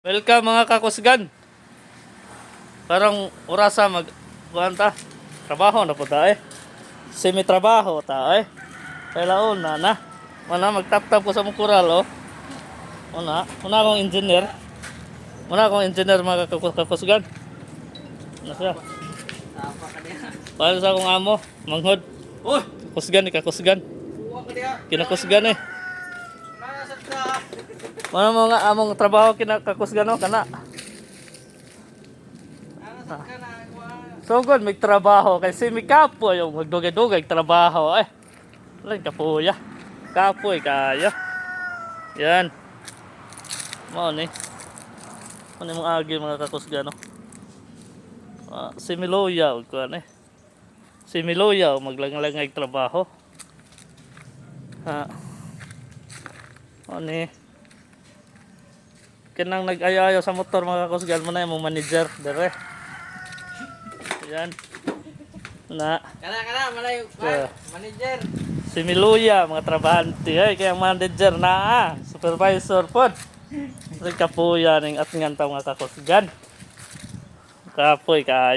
Welcome mga kakusgan. Parang orasa kuanta. Trabaho na po tayo. Semi-trabaho tayo. Kailaon na. Mana magtap-tap ko sa mong kural oh. Una akong engineer. Mga kakusgan. Nasa. Para sa akong amo, manghod. Uy! Kakusgan. Uwa ka diya! Kinakusgan eh. Nasad ka! Mana mo nga among trabaho kinakakusgan oh kana. Nasad ka na! So good, may trabaho kasi may kapoy yung magdugay-dugay trabaho eh. Wala kapoy ya. Kapoy kaya. Yan. Mao ni. Ano mong agi mga kakusgan no? Similoya ug kuan eh. Similoya maglanglangay trabaho. Ha. Ani. Kanang nag-ayayo sa motor mga kakusgan mo na yung manager dire. Yan. Na. Kana! Malayo! Yeah. Manager! Si Miluya, mga trabahante. Ay, kaya manager na supervisor po. Kasi kapuya ng atingan ta mga kakusgan. Kapoy kaya.